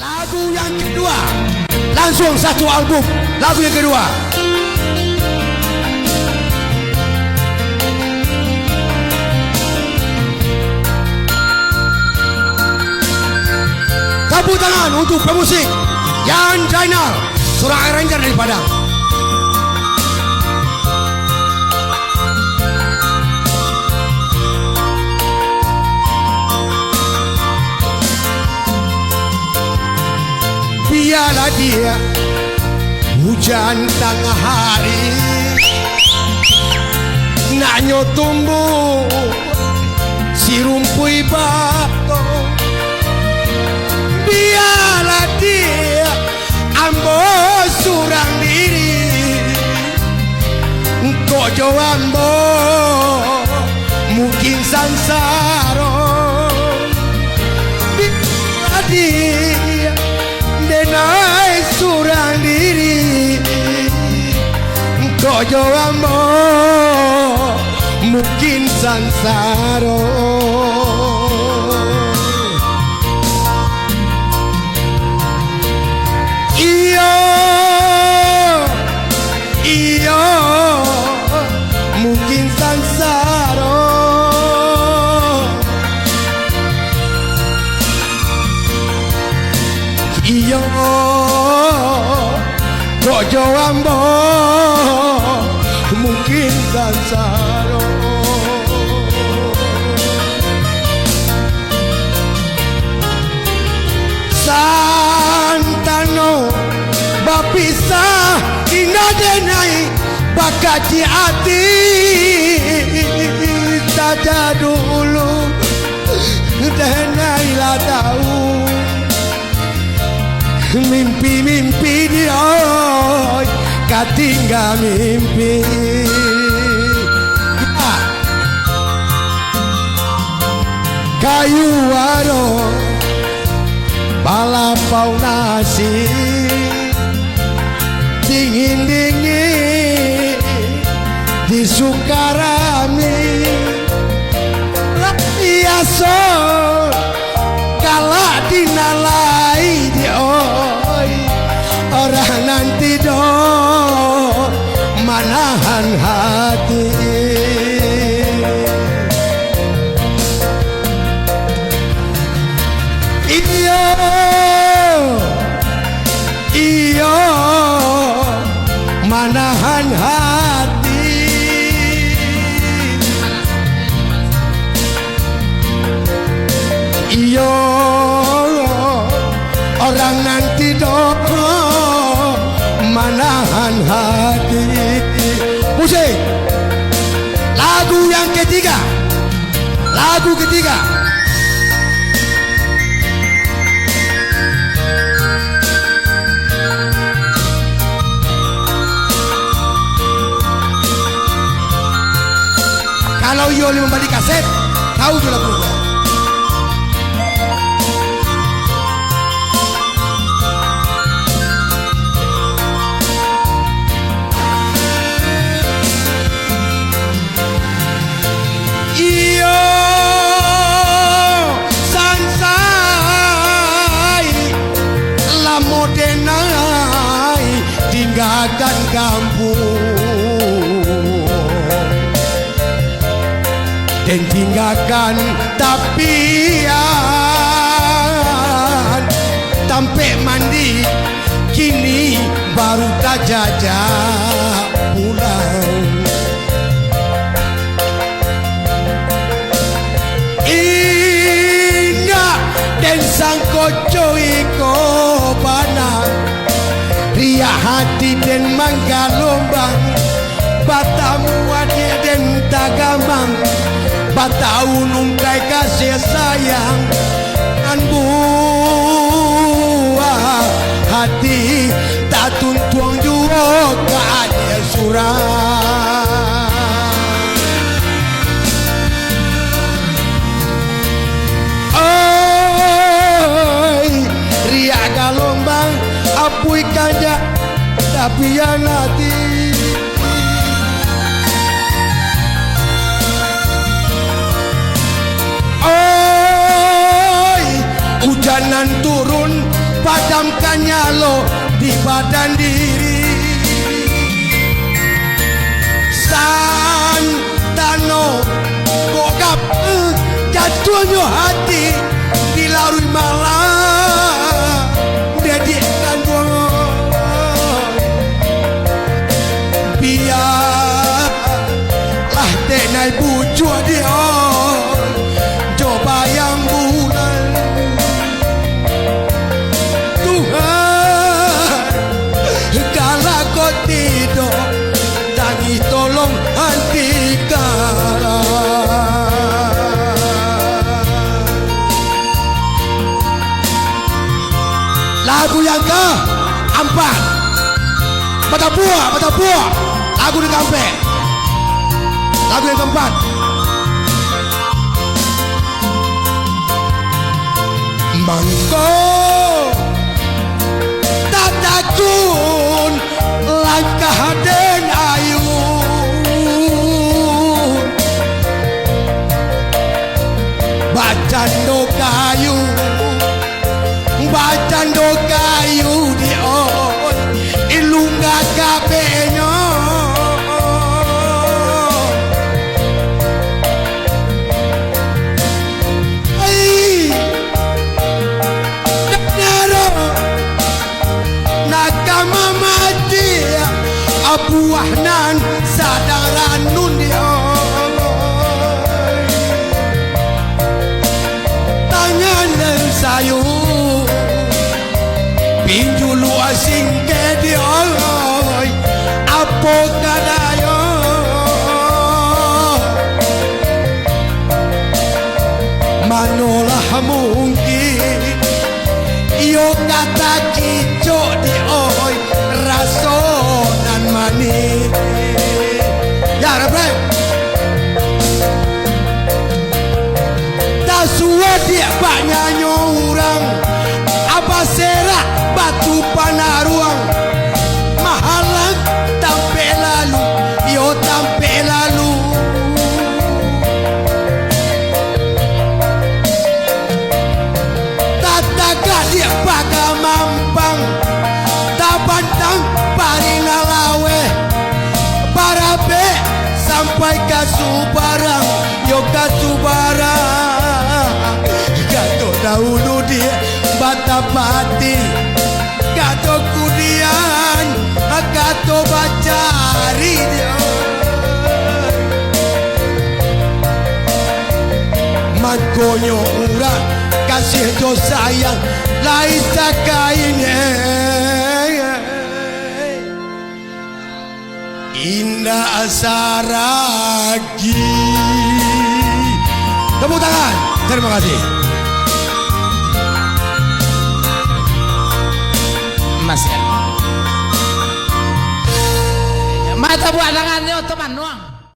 Lagu yang kedua, langsung satu album. Lagu yang kedua, tepuk tangan untuk pemusik Yan Zainal, seorang arranger dari Padang. Biarlah dia hujan tengah hari, nak tumbuh si rumpui batu. Biarlah dia ambo surang diri, kojo ambo mungkin sansaro. Biarlah dia denai surang diri, kojo ambo mungkin sansaro. Iyo mungkin sansaro. Iyo kojo ambo mungkin sansaro. Santano bapisa inadenai bakaji hati saja dulu denai lah tahu mimpi-mimpi dia katinggal mimpi. Kayu waro balapau nasi dingin-dingin di Sukarami. Biasa kalah dinalai dioi orang nanti do manahan hati. Iyo manahan hati. Iyo orang nanti do manahan hati. Musik lagu yang ketiga, lagu ketiga. Kalau Yoli membeli kaset, tahu tu lagu itu. Iyo sansai lamo denai tinggalkan kampung dan tinggalkan tapian tampe mandi kini baru tak jajak pulang. Indah dan sang koco iko panang ria hati dan mangga lombang batamu adik dan tagamang batau nungkai kasih sayang dan buah hati tak tuntuang juga ke adik surang. Oi ria galombang apui kanya tapi yang hati. Hujanan turun padamkannya lo di badan diri. Santano bokap jatuhnya hati dilarui malam dedikan boy. Biarlah tenai bujuk dia coba yang bulan Tuhan kalau kau tidur tangi tolong hentikan. Lagu yang keempat Batapua lagu di kampe. Lagu yang keempat Mangko tatakun langkah den ayu bacando kayu di on ilunga kabehnya. Nakama mati abuahnan sadaran nun dia tangan dan sayu pinjulu asing ke dia apa kadayo manolah mungkin iyo kata kicok di oi rasonan manis ya refreng tak suat dia banyak nyorang apa serak batu panaruang mahalang tampe lalu yo tampe lalu tataga dia pakai mampang tabantang parina lawe barabe sampai kasubarang yo kasubarang gato dahulu dia batapati gato kudian gato bacari dia magonyo urang kasih do sayang lain sakainnya indah saragi. Tepuk tangan, terima kasih. Mas mata buat tangannya teman doang.